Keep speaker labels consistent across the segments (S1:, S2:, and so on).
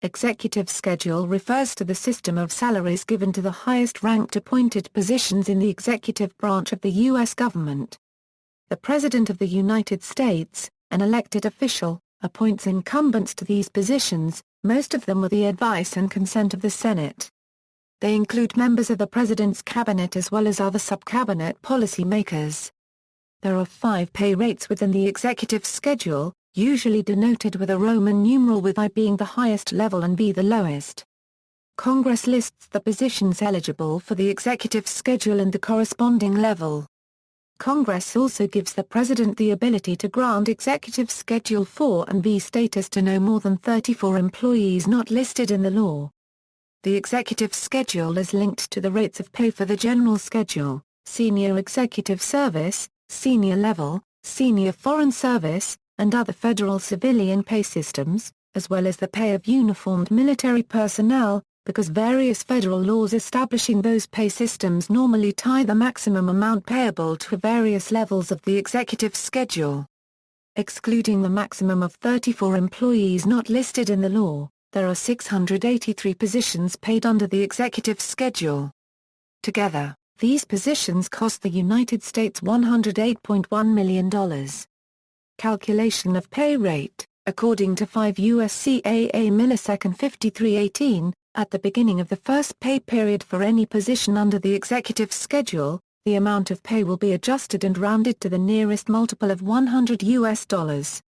S1: Executive schedule refers to the system of salaries given to the highest-ranked appointed positions in the executive branch of the U.S. government. The President of the United States, an elected official, appoints incumbents to these positions, most of them with the advice and consent of the Senate. They include members of the President's cabinet as well as other subcabinet policymakers. There are 5 pay rates within the executive schedule, usually denoted with a Roman numeral, with I being the highest level and B the lowest. Congress lists the positions eligible for the executive schedule and the corresponding level. Congress also gives the President the ability to grant Executive Schedule 4 and B status to no more than 34 employees not listed in the law. The Executive Schedule is linked to the rates of pay for the General Schedule, Senior Executive Service, Senior Level, Senior Foreign Service, and other federal civilian pay systems, as well as the pay of uniformed military personnel, because various federal laws establishing those pay systems normally tie the maximum amount payable to various levels of the executive schedule. Excluding the maximum of 34 employees not listed in the law, there are 683 positions paid under the executive schedule. Together, these positions cost the United States $108.1 million. Calculation of pay rate, according to 5 U.S.C. AA millisecond 5318, at the beginning of the first pay period for any position under the executive schedule, the amount of pay will be adjusted and rounded to the nearest multiple of $100.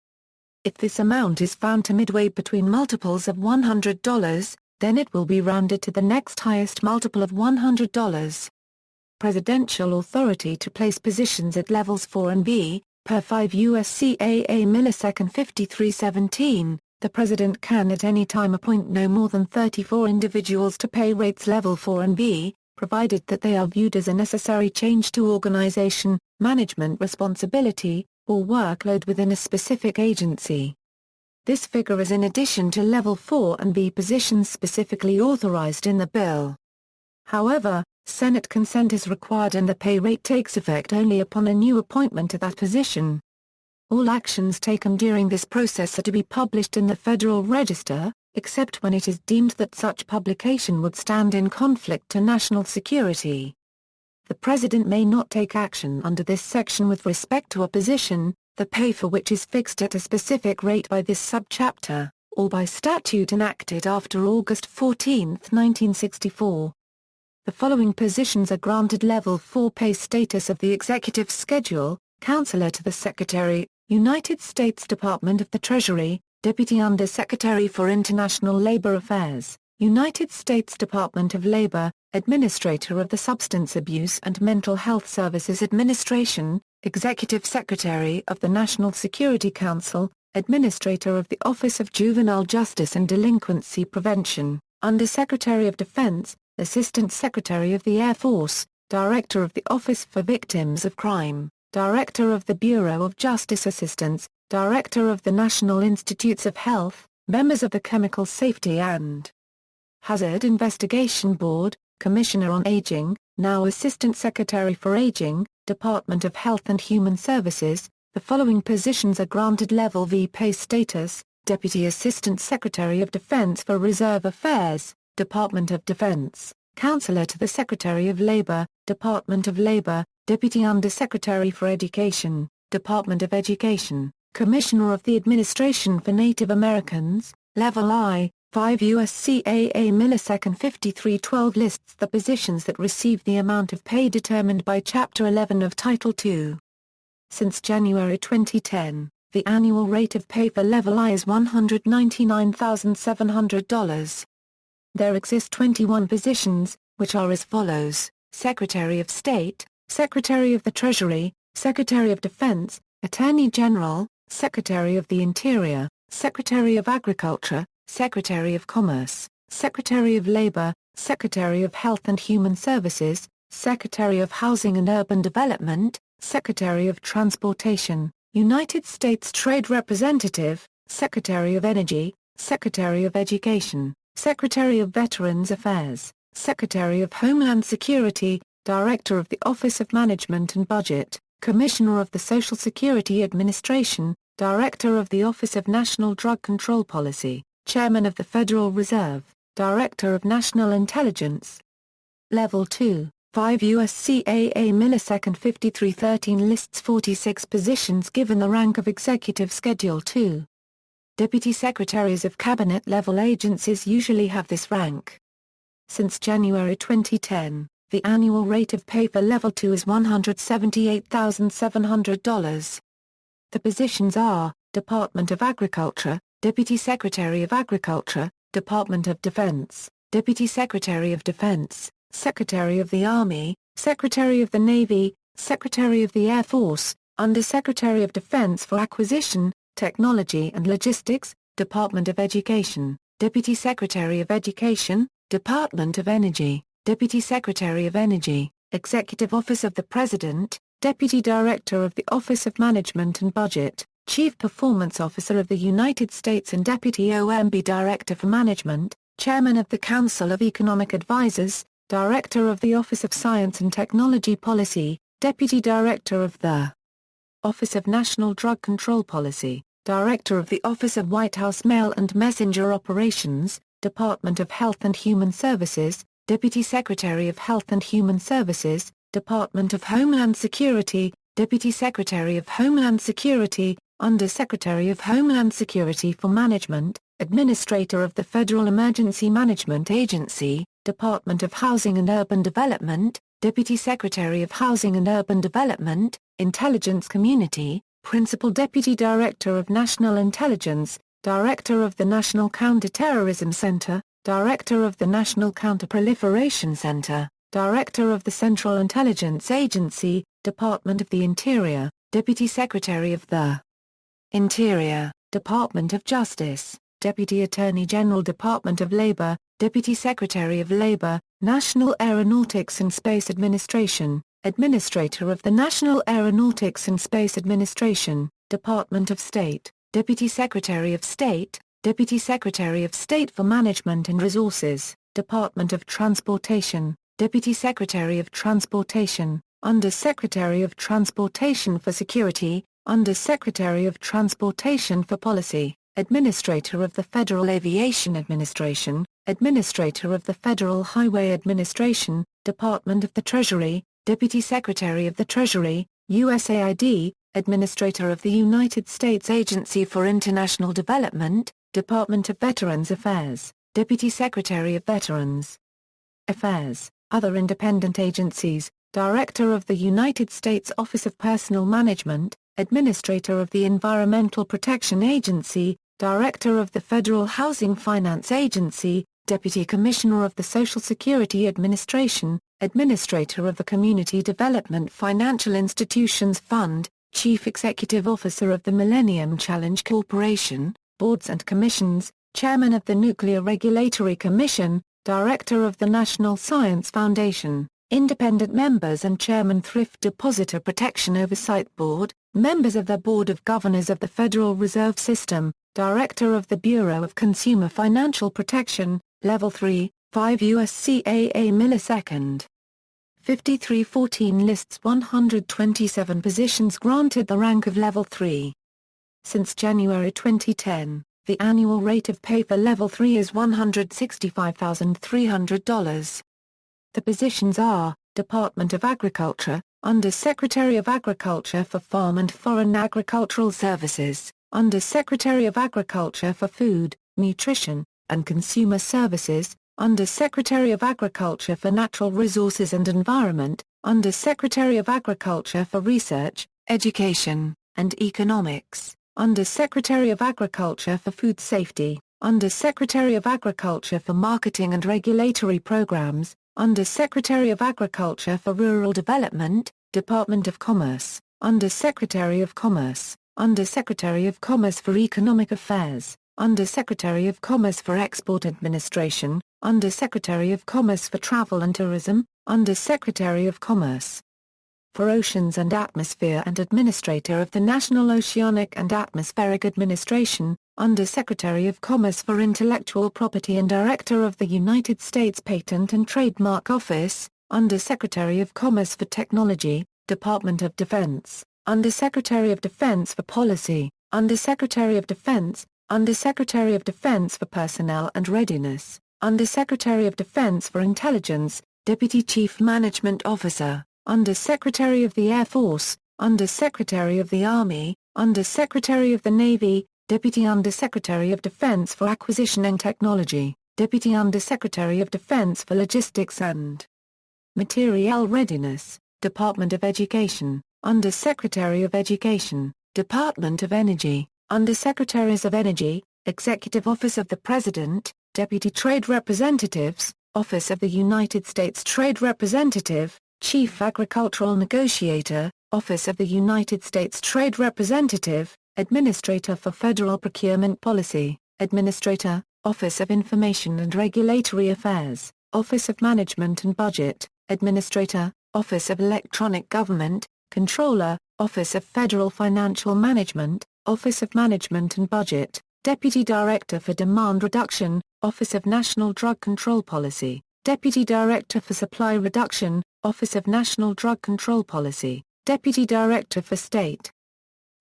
S1: If this amount is found to midway between multiples of $100, then it will be rounded to the next highest multiple of $100. Presidential authority to place positions at levels 4 and B, per 5 U.S.C. AA millisecond 5317. The President can at any time appoint no more than 34 individuals to pay rates level 4 and B, provided that they are viewed as a necessary change to organization, management responsibility, or workload within a specific agency. This figure is in addition to level 4 and B positions specifically authorized in the bill. However, Senate consent is required and the pay rate takes effect only upon a new appointment to that position. All actions taken during this process are to be published in the Federal Register, except when it is deemed that such publication would stand in conflict to national security. The President may not take action under this section with respect to a position, the pay for which is fixed at a specific rate by this subchapter, or by statute enacted after August 14, 1964. The following positions are granted Level 4 pay status of the executive schedule: Counselor to the Secretary, United States Department of the Treasury, Deputy Under Secretary for International Labor Affairs, United States Department of Labor, Administrator of the Substance Abuse and Mental Health Services Administration, Executive Secretary of the National Security Council, Administrator of the Office of Juvenile Justice and Delinquency Prevention, Under Secretary of Defense, Assistant Secretary of the Air Force, Director of the Office for Victims of Crime, Director of the Bureau of Justice Assistance, Director of the National Institutes of Health, members of the Chemical Safety and Hazard Investigation Board, Commissioner on Aging, now Assistant Secretary for Aging, Department of Health and Human Services. The following positions are granted Level V pay status: Deputy Assistant Secretary of Defense for Reserve Affairs, Department of Defense, Counselor to the Secretary of Labor, Department of Labor, Deputy Under Secretary for Education, Department of Education, Commissioner of the Administration for Native Americans, Level I. 5 U.S.C. AA millisecond 5312 lists the positions that receive the amount of pay determined by Chapter 11 of Title II. Since January 2010, the annual rate of pay for Level I is $199,700. There exist 21 positions, which are as follows: Secretary of State, Secretary of the Treasury, Secretary of Defense, Attorney General, Secretary of the Interior, Secretary of Agriculture, Secretary of Commerce, Secretary of Labor, Secretary of Health and Human Services, Secretary of Housing and Urban Development, Secretary of Transportation, United States Trade Representative, Secretary of Energy, Secretary of Education, Secretary of Veterans Affairs, Secretary of Homeland Security, Director of the Office of Management and Budget, Commissioner of the Social Security Administration, Director of the Office of National Drug Control Policy, Chairman of the Federal Reserve, Director of National Intelligence. Level 2, 5 U.S.C. A.A. millisecond 5313 lists 46 positions given the rank of Executive Schedule 2. Deputy Secretaries of Cabinet-level agencies usually have this rank. Since January 2010, the annual rate of pay for Level 2 is $178,700. The positions are, Department of Agriculture, Deputy Secretary of Agriculture, Department of Defense, Deputy Secretary of Defense, Secretary of the Army, Secretary of the Navy, Secretary of the Air Force, Under-Secretary of Defense for Acquisition, Technology and Logistics, Department of Education, Deputy Secretary of Education, Department of Energy, Deputy Secretary of Energy, Executive Office of the President, Deputy Director of the Office of Management and Budget, Chief Performance Officer of the United States and Deputy OMB Director for Management, Chairman of the Council of Economic Advisers, Director of the Office of Science and Technology Policy, Deputy Director of the Office of National Drug Control Policy, Director of the Office of White House Mail and Messenger Operations, Department of Health and Human Services, Deputy Secretary of Health and Human Services, Department of Homeland Security, Deputy Secretary of Homeland Security, Under-Secretary of Homeland Security for Management, Administrator of the Federal Emergency Management Agency, Department of Housing and Urban Development, Deputy Secretary of Housing and Urban Development, Intelligence Community, Principal Deputy Director of National Intelligence, Director of the National Counterterrorism Center, Director of the National Counterproliferation Center, Director of the Central Intelligence Agency, Department of the Interior, Deputy Secretary of the Interior, Department of Justice, Deputy Attorney General Department of Labor, Deputy Secretary of Labor, National Aeronautics and Space Administration, Administrator of the National Aeronautics and Space Administration, Department of State, Deputy Secretary of State, Deputy Secretary of State for Management and Resources, Department of Transportation, Deputy Secretary of Transportation, Under-Secretary of Transportation for Security, Under-Secretary of Transportation for Policy, Administrator of the Federal Aviation Administration, Administrator of the Federal Highway Administration, Department of the Treasury, Deputy Secretary of the Treasury, USAID, Administrator of the United States Agency for International Development, Department of Veterans Affairs, Deputy Secretary of Veterans Affairs, other independent agencies, Director of the United States Office of Personnel Management, Administrator of the Environmental Protection Agency, Director of the Federal Housing Finance Agency, Deputy Commissioner of the Social Security Administration, Administrator of the Community Development Financial Institutions Fund, Chief Executive Officer of the Millennium Challenge Corporation, Boards and Commissions, Chairman of the Nuclear Regulatory Commission, Director of the National Science Foundation, independent members and Chairman Thrift Depositor Protection Oversight Board, members of the Board of Governors of the Federal Reserve System, Director of the Bureau of Consumer Financial Protection, Level 3, 5 U.S.C. A.A. millisecond. 5314 lists 127 positions granted the rank of Level 3. Since January 2010, the annual rate of pay for Level 3 is $165,300. The positions are, Department of Agriculture, Under-Secretary of Agriculture for Farm and Foreign Agricultural Services, Under-Secretary of Agriculture for Food, Nutrition, and Consumer Services, Under-Secretary of Agriculture for Natural Resources and Environment, Under-Secretary of Agriculture for Research, Education, and Economics, Under-Secretary of Agriculture for Food Safety, Under-Secretary of Agriculture for Marketing and Regulatory Programs, Under-Secretary of Agriculture for Rural Development, Department of Commerce, Under-Secretary of Commerce, Under-Secretary of Commerce for Economic Affairs, Under-Secretary of Commerce for Export Administration, Under-Secretary of Commerce for Travel and Tourism, Under-Secretary of Commerce for Oceans and Atmosphere and Administrator of the National Oceanic and Atmospheric Administration, Under-Secretary of Commerce for Intellectual Property and Director of the United States Patent and Trademark Office, Under-Secretary of Commerce for Technology, Department of Defense, Under-Secretary of Defense for Policy, Under-Secretary of Defense, Under-Secretary of Defense for Personnel and Readiness, Under-Secretary of Defense for Intelligence, Deputy Chief Management Officer, Under-Secretary of the Air Force, Under-Secretary of the Army, Under-Secretary of the Navy, Deputy Under-Secretary of Defense for Acquisition and Technology, Deputy Under-Secretary of Defense for Logistics and Materiel Readiness, Department of Education, Under-Secretary of Education, Department of Energy, Under-Secretaries of Energy, Executive Office of the President, Deputy Trade Representatives, Office of the United States Trade Representative, Chief Agricultural Negotiator, Office of the United States Trade Representative, Administrator for Federal Procurement Policy, Administrator, Office of Information and Regulatory Affairs, Office of Management and Budget, Administrator, Office of Electronic Government, Controller, Office of Federal Financial Management, Office of Management and Budget, Deputy Director for Demand Reduction, Office of National Drug Control Policy, Deputy Director for Supply Reduction, Office of National Drug Control Policy, Deputy Director for State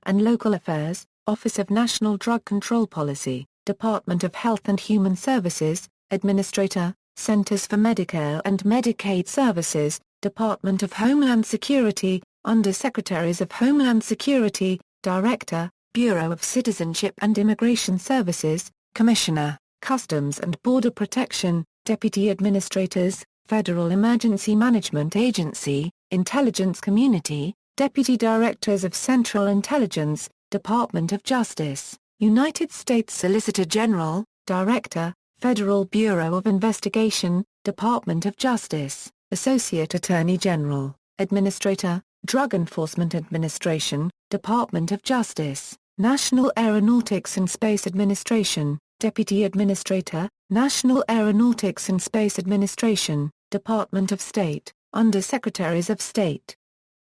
S1: and Local Affairs, Office of National Drug Control Policy, Department of Health and Human Services, Administrator, Centers for Medicare and Medicaid Services, Department of Homeland Security, Under-Secretaries of Homeland Security, Director, Bureau of Citizenship and Immigration Services, Commissioner, Customs and Border Protection, Deputy Administrators, Federal Emergency Management Agency, Intelligence Community, Deputy Directors of Central Intelligence, Department of Justice, United States Solicitor General, Director, Federal Bureau of Investigation, Department of Justice, Associate Attorney General, Administrator, Drug Enforcement Administration, Department of Justice, National Aeronautics and Space Administration, Deputy Administrator, National Aeronautics and Space Administration, Department of State, Under-Secretaries of State.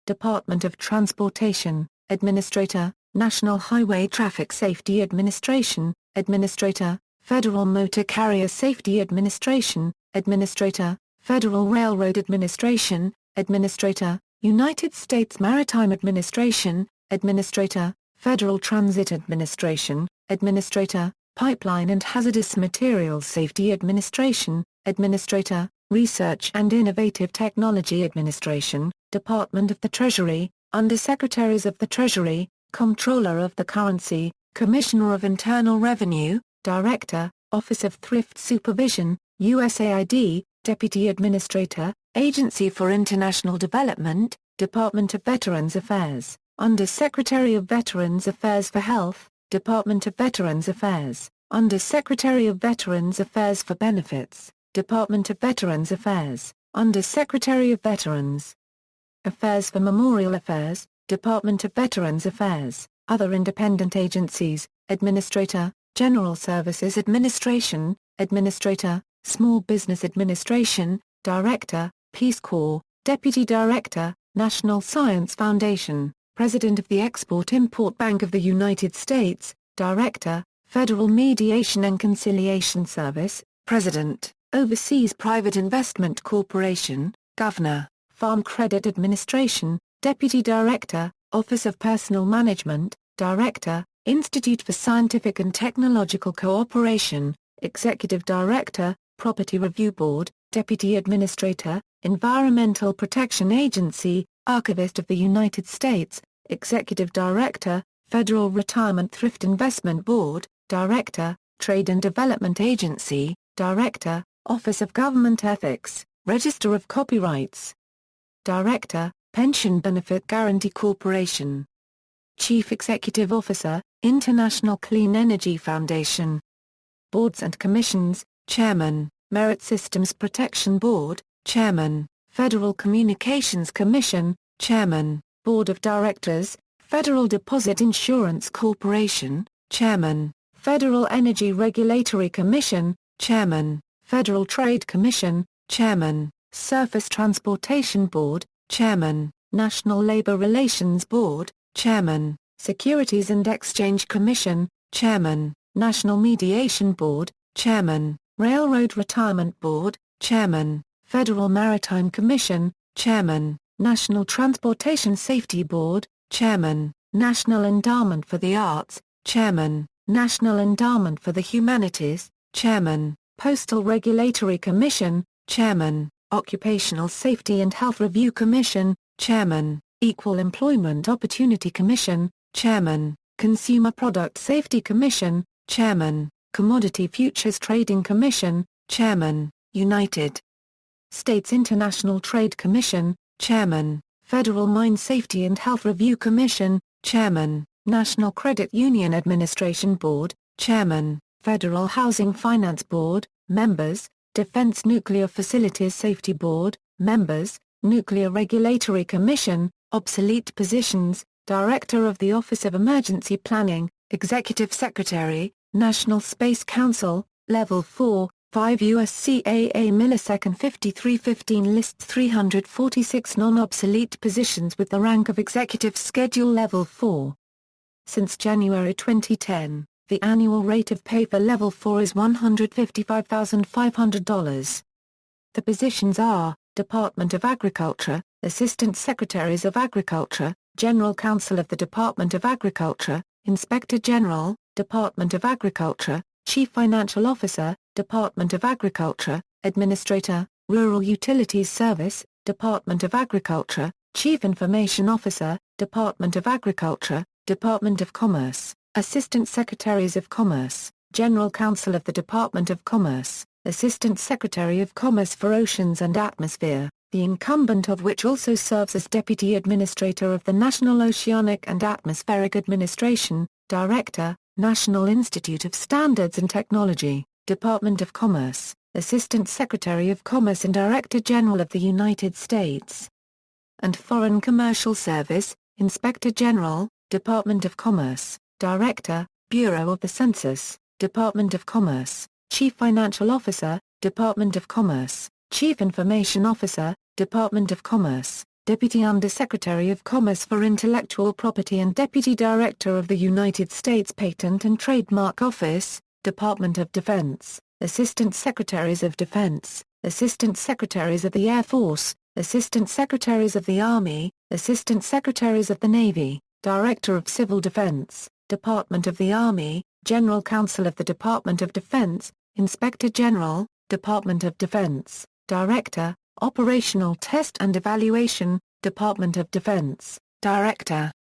S1: Department of Transportation, Administrator, National Highway Traffic Safety Administration, Administrator, Federal Motor Carrier Safety Administration, Administrator, Federal Railroad Administration, Administrator, United States Maritime Administration, Administrator, Federal Transit Administration, Administrator, Pipeline and Hazardous Materials Safety Administration, Administrator, Research and Innovative Technology Administration, Department of the Treasury, Under-Secretaries of the Treasury, Comptroller of the Currency, Commissioner of Internal Revenue, Director, Office of Thrift Supervision, USAID, Deputy Administrator, Agency for International Development, Department of Veterans Affairs, Under-Secretary of Veterans Affairs for Health, Department of Veterans Affairs, Under-Secretary of Veterans Affairs for Benefits, Department of Veterans Affairs, Under-Secretary of Veterans Affairs for Memorial Affairs, Department of Veterans Affairs, other independent agencies, Administrator, General Services Administration, Administrator, Small Business Administration, Director, Peace Corps, Deputy Director, National Science Foundation, President of the Export-Import Bank of the United States, Director, Federal Mediation and Conciliation Service, President, Overseas Private Investment Corporation, Governor, Farm Credit Administration, Deputy Director, Office of Personnel Management, Director, Institute for Scientific and Technological Cooperation, Executive Director, Property Review Board, Deputy Administrator, Environmental Protection Agency, Archivist of the United States, Executive Director, Federal Retirement Thrift Investment Board, Director, Trade and Development Agency, Director, Office of Government Ethics, Register of Copyrights. Director, Pension Benefit Guaranty Corporation. Chief Executive Officer, International Clean Energy Foundation. Boards and Commissions, Chairman, Merit Systems Protection Board, Chairman, Federal Communications Commission, Chairman, Board of Directors, Federal Deposit Insurance Corporation, Chairman, Federal Energy Regulatory Commission, Chairman, Federal Trade Commission, Chairman, Surface Transportation Board, Chairman, National Labor Relations Board, Chairman, Securities and Exchange Commission, Chairman, National Mediation Board, Chairman, Railroad Retirement Board, Chairman, Federal Maritime Commission, Chairman, National Transportation Safety Board, Chairman, National Endowment for the Arts, Chairman, National Endowment for the Humanities, Chairman, Postal Regulatory Commission, Chairman, Occupational Safety and Health Review Commission, Chairman, Equal Employment Opportunity Commission, Chairman, Consumer Product Safety Commission, Chairman, Commodity Futures Trading Commission, Chairman, United States International Trade Commission, Chairman, Federal Mine Safety and Health Review Commission, Chairman, National Credit Union Administration Board, Chairman, Federal Housing Finance Board, Members, Defense Nuclear Facilities Safety Board, Members, Nuclear Regulatory Commission, Obsolete Positions, Director of the Office of Emergency Planning, Executive Secretary, National Space Council, Level 4, 5 U.S.C. AA millisecond 5315 lists 346 non-obsolete positions with the rank of Executive Schedule Level 4. Since January 2010, the annual rate of pay for Level 4 is $155,500. The positions are, Department of Agriculture, Assistant Secretaries of Agriculture, General Counsel of the Department of Agriculture, Inspector General, Department of Agriculture, Chief Financial Officer, Department of Agriculture, Administrator, Rural Utilities Service, Department of Agriculture, Chief Information Officer, Department of Agriculture, Department of Commerce, Assistant Secretaries of Commerce, General Counsel of the Department of Commerce, Assistant Secretary of Commerce for Oceans and Atmosphere, the incumbent of which also serves as Deputy Administrator of the National Oceanic and Atmospheric Administration, Director, National Institute of Standards and Technology, Department of Commerce, Assistant Secretary of Commerce and Director General of the United States and Foreign Commercial Service, Inspector General, Department of Commerce, Director, Bureau of the Census, Department of Commerce, Chief Financial Officer, Department of Commerce, Chief Information Officer, Department of Commerce, Deputy Undersecretary of Commerce for Intellectual Property and Deputy Director of the United States Patent and Trademark Office, Department of Defense, Assistant Secretaries of Defense, Assistant Secretaries of the Air Force, Assistant Secretaries of the Army, Assistant Secretaries of the Navy, Director of Civil Defense, Department of the Army, General Counsel of the Department of Defense, Inspector General, Department of Defense, Director, Operational Test and Evaluation, Department of Defense, Director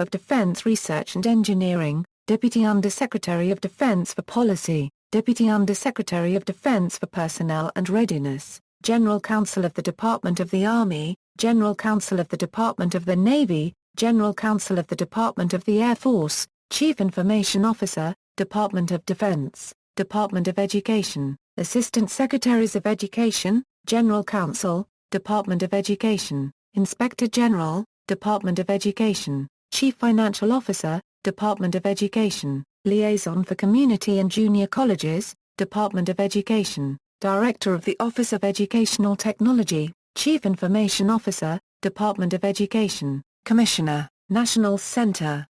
S1: of Defense Research and Engineering, Deputy Undersecretary of Defense for Policy, Deputy Undersecretary of Defense for Personnel and Readiness, General Counsel of the Department of the Army, General Counsel of the Department of the Navy, General Counsel of the Department of the Air Force, Chief Information Officer, Department of Defense, Department of Education, Assistant Secretaries of Education, General Counsel, Department of Education, Inspector General, Department of Education, Chief Financial Officer, Department of Education, Liaison for Community and Junior Colleges, Department of Education, Director of the Office of Educational Technology, Chief Information Officer, Department of Education, Commissioner, National Center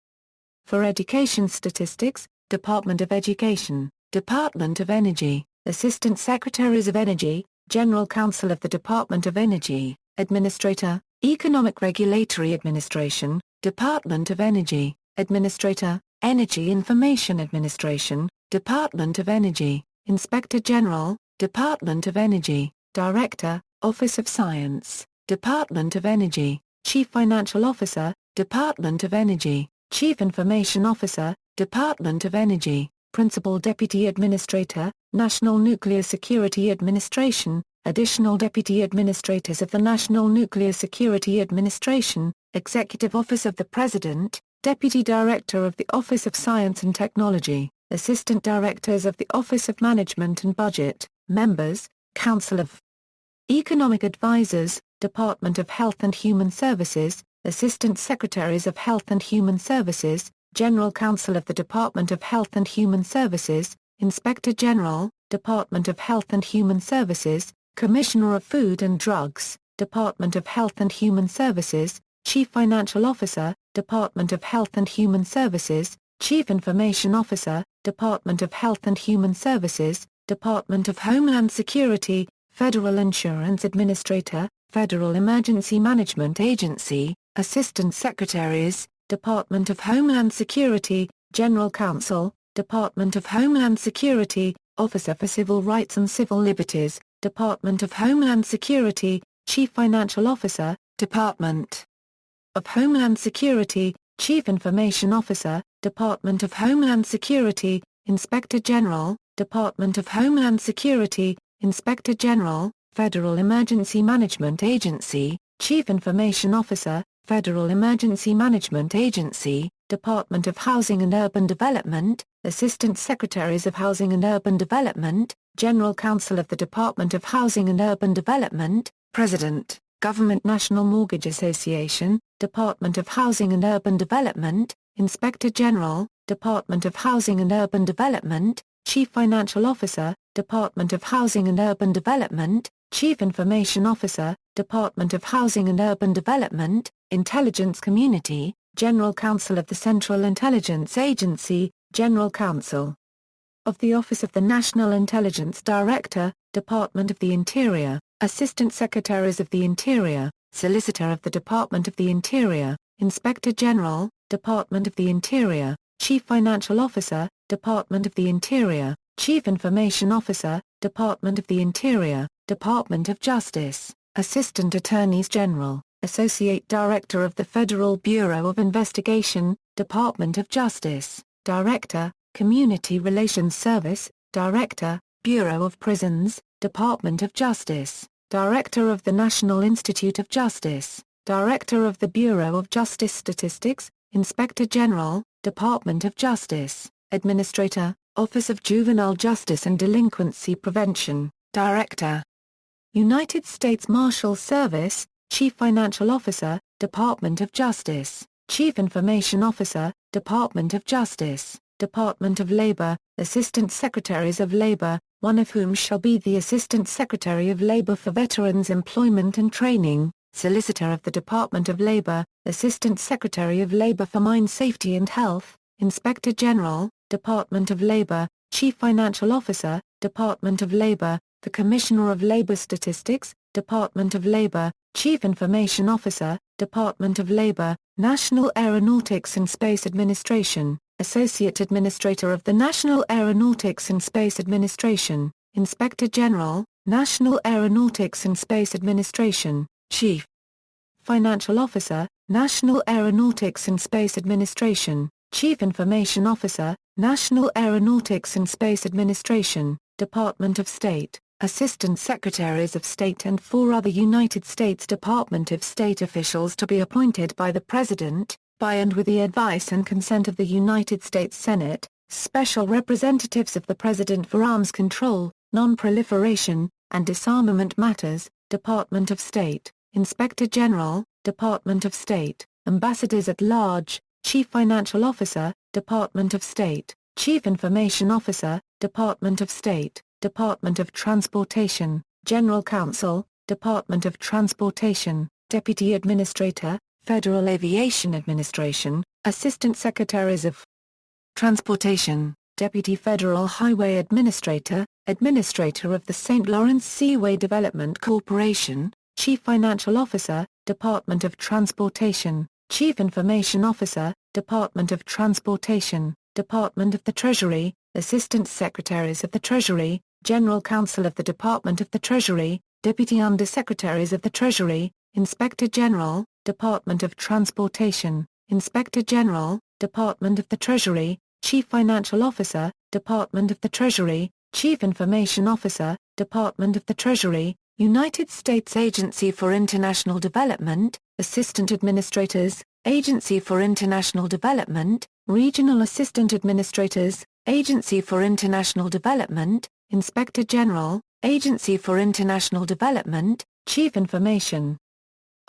S1: for Education Statistics, Department of Education, Department of Energy, Assistant Secretaries of Energy, General Counsel of the Department of Energy, Administrator, Economic Regulatory Administration, Department of Energy, Administrator, Energy Information Administration, Department of Energy, Inspector General, Department of Energy, Director, Office of Science, Department of Energy, Chief Financial Officer, Department of Energy, Chief Information Officer, Department of Energy, Principal Deputy Administrator, National Nuclear Security Administration, Additional Deputy Administrators of the National Nuclear Security Administration, Executive Office of the President, Deputy Director of the Office of Science and Technology, Assistant Directors of the Office of Management and Budget, Members, Council of Economic Advisors, Department of Health and Human Services, Assistant Secretaries of Health and Human Services, General Counsel of the Department of Health and Human Services, Inspector General, Department of Health and Human Services, Commissioner of Food and Drugs, Department of Health and Human Services, Chief Financial Officer, Department of Health and Human Services, Chief Information Officer, Department of Health and Human Services, Department of Homeland Security, Federal Insurance Administrator, Federal Emergency Management Agency, Assistant Secretaries, Department of Homeland Security, General Counsel, Department of Homeland Security, Officer for Civil Rights and Civil Liberties, Department of Homeland Security, Chief Financial Officer, Department of Homeland Security, Chief Information Officer, Department of Homeland Security, Inspector General, Department of Homeland Security, Inspector General, Federal Emergency Management Agency, Chief Information Officer, Federal Emergency Management Agency, Department of Housing and Urban Development, Assistant Secretaries of Housing and Urban Development, General Counsel of the Department of Housing and Urban Development, President, Government National Mortgage Association, Department of Housing and Urban Development, Inspector General, Department of Housing and Urban Development, Chief Financial Officer, Department of Housing and Urban Development, Chief Information Officer, Department of Housing and Urban Development, Intelligence Community, General Counsel of the Central Intelligence Agency, General Counsel of the Office of the National Intelligence Director, Department of the Interior, Assistant Secretaries of the Interior, Solicitor of the Department of the Interior, Inspector General, Department of the Interior, Chief Financial Officer, Department of the Interior, Chief Information Officer, Department of the Interior, Department of Justice, Assistant Attorneys General, Associate Director of the Federal Bureau of Investigation, Department of Justice, Director, Community Relations Service, Director, Bureau of Prisons, Department of Justice, Director of the National Institute of Justice, Director of the Bureau of Justice Statistics, Inspector General, Department of Justice, Administrator, Office of Juvenile Justice and Delinquency Prevention, Director. United States Marshal Service, Chief Financial Officer, Department of Justice, Chief Information Officer, Department of Justice, Department of Labor, Assistant Secretaries of Labor, one of whom shall be the Assistant Secretary of Labor for Veterans Employment and Training, Solicitor of the Department of Labor, Assistant Secretary of Labor for Mine Safety and Health, Inspector General, Department of Labor, Chief Financial Officer, Department of Labor, the Commissioner of Labor Statistics, Department of Labor, Chief Information Officer, Department of Labor, National Aeronautics and Space Administration, Associate Administrator of the National Aeronautics and Space Administration, Inspector General, National Aeronautics and Space Administration, Chief Financial Officer, National Aeronautics and Space Administration, Chief Information Officer, National Aeronautics and Space Administration, Department of State, Assistant Secretaries of State and 4 other United States Department of State officials to be appointed by the President, by and with the advice and consent of the United States Senate, Special Representatives of the President for Arms Control, Non-Proliferation, and Disarmament Matters, Department of State, Inspector General, Department of State, Ambassadors at Large, Chief Financial Officer, Department of State, Chief Information Officer, Department of State, Department of Transportation, General Counsel, Department of Transportation, Deputy Administrator, Federal Aviation Administration, Assistant Secretaries of Transportation, Deputy Federal Highway Administrator, Administrator of the St. Lawrence Seaway Development Corporation, Chief Financial Officer, Department of Transportation, Chief Information Officer, Department of Transportation, Department of the Treasury, Assistant Secretaries of the Treasury, General Counsel of the Department of the Treasury, Deputy Undersecretaries of the Treasury, Inspector General, Department of Transportation, Inspector General, Department of the Treasury, Chief Financial Officer, Department of the Treasury, Chief Information Officer, Department of the Treasury, United States Agency for International Development, Assistant Administrators, Agency for International Development, Regional Assistant Administrators, Agency for International Development, Inspector General, Agency for International Development, Chief Information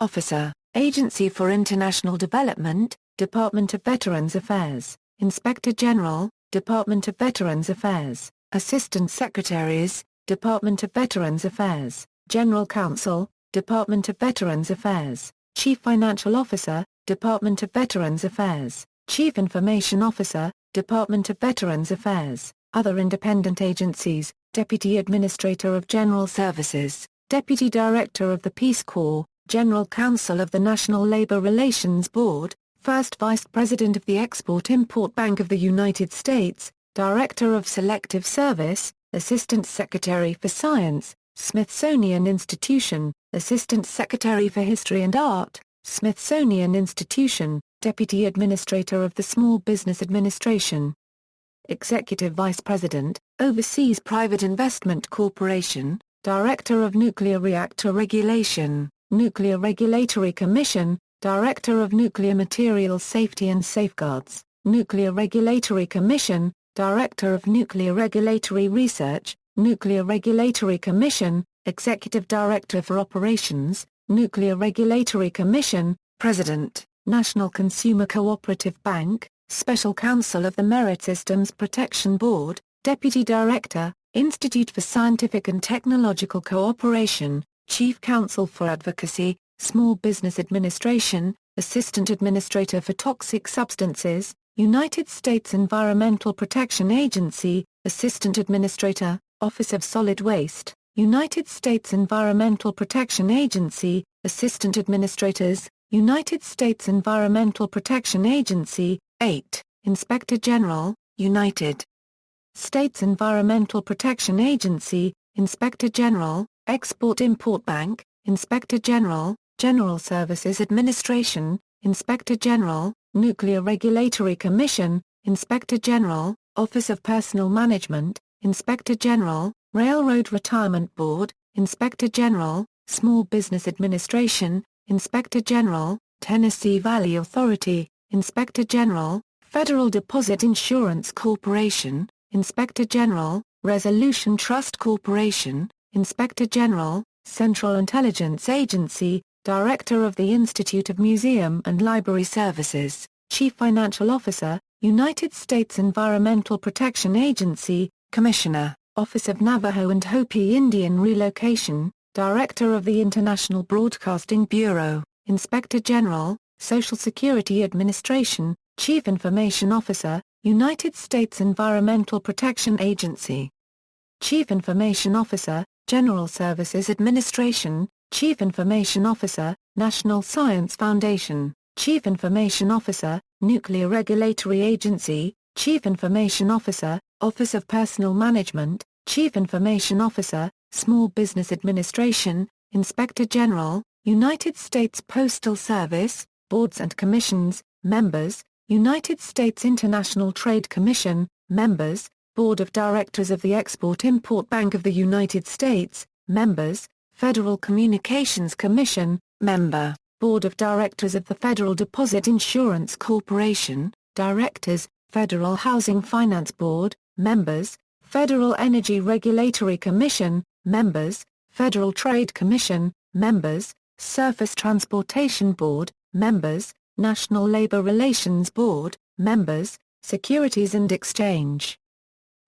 S1: Officer, Agency for International Development, Department of Veterans Affairs, Inspector General, Department of Veterans Affairs, Assistant Secretaries, Department of Veterans Affairs, General Counsel, Department of Veterans Affairs, Chief Financial Officer, Department of Veterans Affairs, Chief Information Officer, Department of Veterans Affairs, other independent agencies, Deputy Administrator of General Services, Deputy Director of the Peace Corps, General Counsel of the National Labor Relations Board, First Vice President of the Export-Import Bank of the United States, Director of Selective Service, Assistant Secretary for Science, Smithsonian Institution, Assistant Secretary for History and Art, Smithsonian Institution, Deputy Administrator of the Small Business Administration. Executive Vice President, oversees Private Investment Corporation, Director of Nuclear Reactor Regulation, Nuclear Regulatory Commission, Director of Nuclear Materials Safety and Safeguards, Nuclear Regulatory Commission, Director of Nuclear Regulatory Research, Nuclear Regulatory Commission, Executive Director for Operations, Nuclear Regulatory Commission, President, National Consumer Cooperative Bank, Special Counsel of the Merit Systems Protection Board, Deputy Director, Institute for Scientific and Technological Cooperation, Chief Counsel for Advocacy, Small Business Administration, Assistant Administrator for Toxic Substances, United States Environmental Protection Agency, Assistant Administrator, Office of Solid Waste, United States Environmental Protection Agency, Assistant Administrators, United States Environmental Protection Agency, 8, Inspector General, United States Environmental Protection Agency, Inspector General, Export-Import Bank, Inspector General, General Services Administration, Inspector General, Nuclear Regulatory Commission, Inspector General, Office of Personnel Management, Inspector General, Railroad Retirement Board, Inspector General, Small Business Administration, Inspector General, Tennessee Valley Authority, Inspector General, Federal Deposit Insurance Corporation, Inspector General, Resolution Trust Corporation, Inspector General, Central Intelligence Agency, Director of the Institute of Museum and Library Services, Chief Financial Officer, United States Environmental Protection Agency, Commissioner, Office of Navajo and Hopi Indian Relocation, Director of the International Broadcasting Bureau, Inspector General, Social Security Administration, Chief Information Officer, United States Environmental Protection Agency. Chief Information Officer, General Services Administration, Chief Information Officer, National Science Foundation, Chief Information Officer, Nuclear Regulatory Agency, Chief Information Officer, Office of Personnel Management, Chief Information Officer, Small Business Administration, Inspector General, United States Postal Service, Boards and Commissions, Members, United States International Trade Commission, Members, Board of Directors of the Export-Import Bank of the United States, Members, Federal Communications Commission, Member, Board of Directors of the Federal Deposit Insurance Corporation, Directors, Federal Housing Finance Board, Members, Federal Energy Regulatory Commission, Members, Federal Trade Commission, Members, Surface Transportation Board, Members, National Labor Relations Board, Members, Securities and Exchange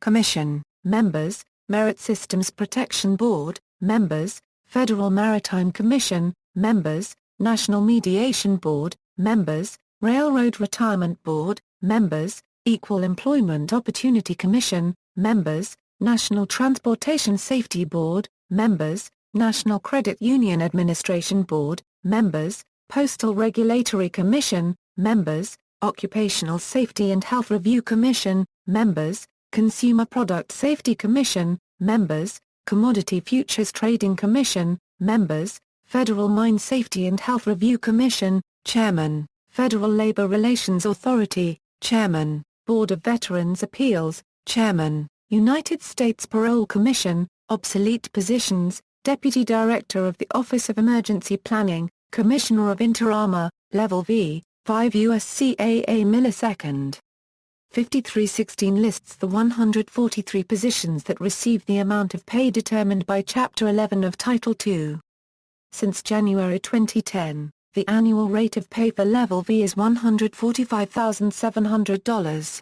S1: Commission, Members, Merit Systems Protection Board, Members, Federal Maritime Commission, Members, National Mediation Board, Members, Railroad Retirement Board, Members, Equal Employment Opportunity Commission, Members, National Transportation Safety Board, Members, National Credit Union Administration Board, Members, Postal Regulatory Commission, Members, Occupational Safety and Health Review Commission, Members, Consumer Product Safety Commission, Members, Commodity Futures Trading Commission, Members, Federal Mine Safety and Health Review Commission, Chairman, Federal Labor Relations Authority, Chairman, Board of Veterans Appeals, Chairman, United States Parole Commission, Obsolete Positions, Deputy Director of the Office of Emergency Planning, Commissioner of Inter-Armor, Level V, 5 U.S.C. A.A. millisecond. 5316 lists the 143 positions that receive the amount of pay determined by Chapter 11 of Title II. Since January 2010, the annual rate of pay for Level V is $145,700.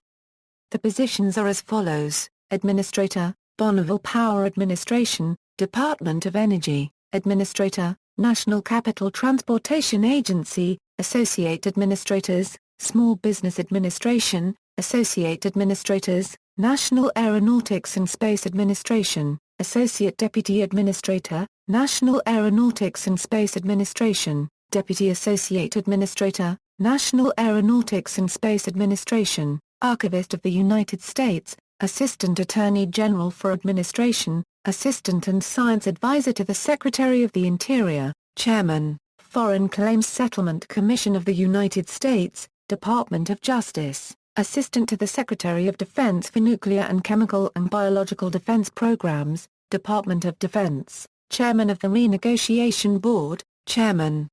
S1: The positions are as follows: Administrator, Bonneville Power Administration, Department of Energy, Administrator, National Capital Transportation Agency, Associate Administrators, Small Business Administration, Associate Administrators, National Aeronautics and Space Administration, Associate Deputy Administrator, National Aeronautics and Space Administration, Deputy Associate Administrator, National Aeronautics and Space Administration, Archivist of the United States, Assistant Attorney General for Administration, Assistant and Science Advisor to the Secretary of the Interior, Chairman, Foreign Claims Settlement Commission of the United States, Department of Justice, Assistant to the Secretary of Defense for Nuclear and Chemical and Biological Defense Programs, Department of Defense, Chairman of the Renegotiation Board, Chairman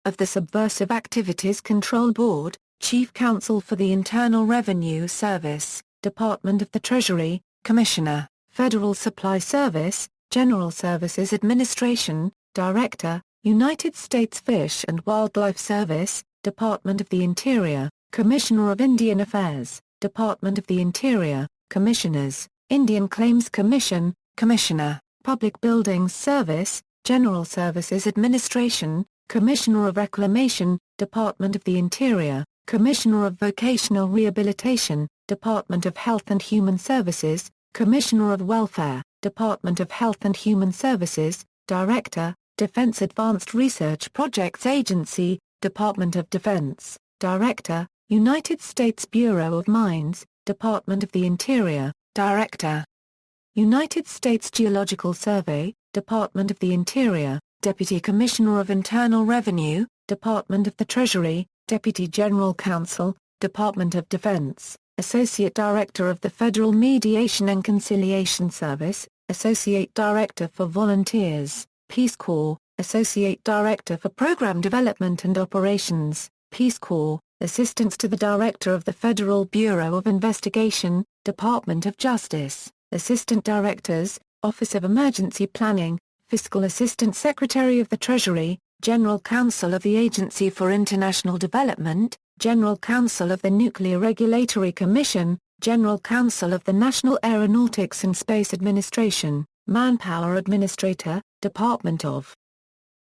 S1: of the Subversive Activities Control Board, Chief Counsel for the Internal Revenue Service, Department of the Treasury, Commissioner, Federal Supply Service, General Services Administration, Director, United States Fish and Wildlife Service, Department of the Interior, Commissioner of Indian Affairs, Department of the Interior, Commissioners, Indian Claims Commission, Commissioner, Public Buildings Service, General Services Administration, Commissioner of Reclamation, Department of the Interior, Commissioner of Vocational Rehabilitation, Department of Health and Human Services, Commissioner of Welfare, Department of Health and Human Services, Director, Defense Advanced Research Projects Agency, Department of Defense, Director, United States Bureau of Mines, Department of the Interior, Director. United States Geological Survey, Department of the Interior, Deputy Commissioner of Internal Revenue, Department of the Treasury, Deputy General Counsel, Department of Defense, Associate Director of the Federal Mediation and Conciliation Service, Associate Director for Volunteers, Peace Corps, Associate Director for Program Development and Operations, Peace Corps, Assistants to the Director of the Federal Bureau of Investigation, Department of Justice, Assistant Directors, Office of Emergency Planning, Fiscal Assistant Secretary of the Treasury, General Counsel of the Agency for International Development, General Counsel of the Nuclear Regulatory Commission, General Counsel of the National Aeronautics and Space Administration, Manpower Administrator, Department of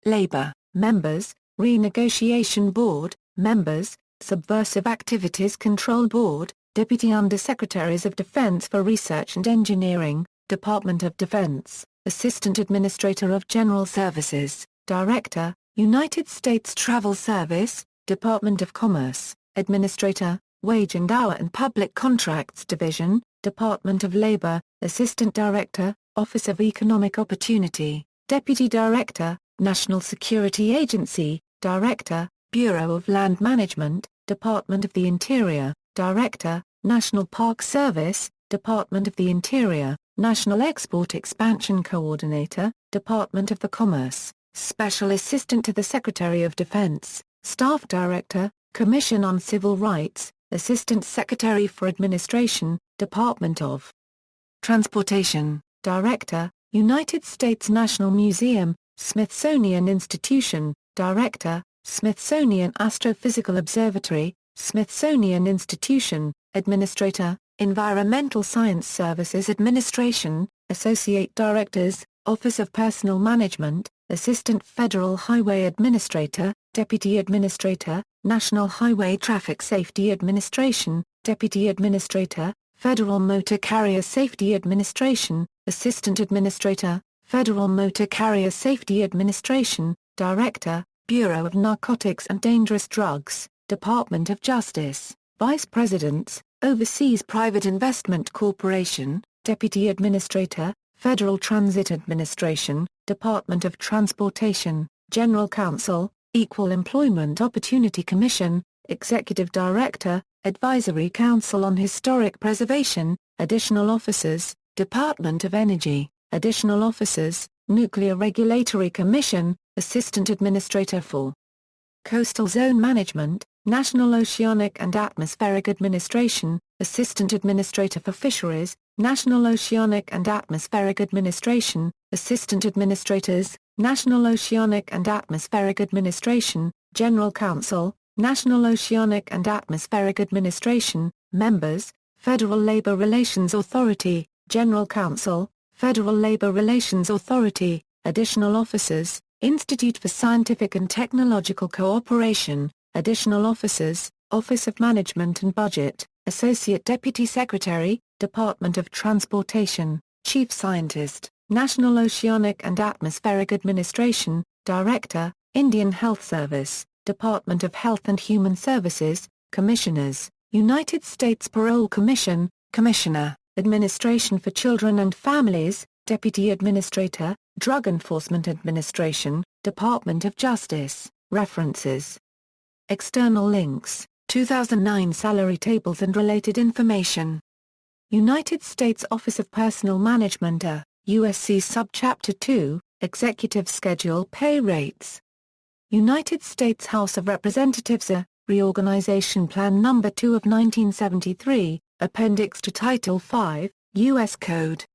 S1: Labor, Members, Renegotiation Board, Members, Subversive Activities Control Board, Deputy Undersecretaries of Defense for Research and Engineering, Department of Defense, Assistant Administrator of General Services, Director, United States Travel Service, Department of Commerce, Administrator, Wage and Hour and Public Contracts Division, Department of Labor, Assistant Director, Office of Economic Opportunity, Deputy Director, National Security Agency, Director, Bureau of Land Management, Department of the Interior, Director, National Park Service, Department of the Interior, National Export Expansion Coordinator, Department of the Commerce, Special Assistant to the Secretary of Defense, Staff Director, Commission on Civil Rights, Assistant Secretary for Administration, Department of Transportation, Director, United States National Museum, Smithsonian Institution, Director, Smithsonian Astrophysical Observatory, Smithsonian Institution, Administrator, Environmental Science Services Administration, Associate Directors, Office of Personnel Management, Assistant Federal Highway Administrator, Deputy Administrator, National Highway Traffic Safety Administration, Deputy Administrator, Federal Motor Carrier Safety Administration, Assistant Administrator, Federal Motor Carrier Safety Administration, Director, Bureau of Narcotics and Dangerous Drugs, Department of Justice, Vice Presidents, Overseas Private Investment Corporation, Deputy Administrator, Federal Transit Administration, Department of Transportation, General Counsel, Equal Employment Opportunity Commission, Executive Director, Advisory Council on Historic Preservation, Additional Officers, Department of Energy, Additional Officers, Nuclear Regulatory Commission, Assistant Administrator for Coastal Zone Management, National Oceanic and Atmospheric Administration, Assistant Administrator for Fisheries, National Oceanic and Atmospheric Administration, Assistant Administrators, National Oceanic and Atmospheric Administration, General Counsel, National Oceanic and Atmospheric Administration, Members, Federal Labor Relations Authority, General Counsel, Federal Labor Relations Authority, Additional Officers, Institute for Scientific and Technological Cooperation, Additional Officers, Office of Management and Budget, Associate Deputy Secretary, Department of Transportation, Chief Scientist, National Oceanic and Atmospheric Administration, Director, Indian Health Service, Department of Health and Human Services, Commissioners, United States Parole Commission, Commissioner, Administration for Children and Families, Deputy Administrator, Drug Enforcement Administration, Department of Justice. References. External links, 2009 salary tables and related information. United States Office of Personnel Management U.S.C. Subchapter 2, Executive Schedule Pay Rates. United States House of Representatives Reorganization Plan No. 2 of 1973, Appendix to Title 5, U.S. Code.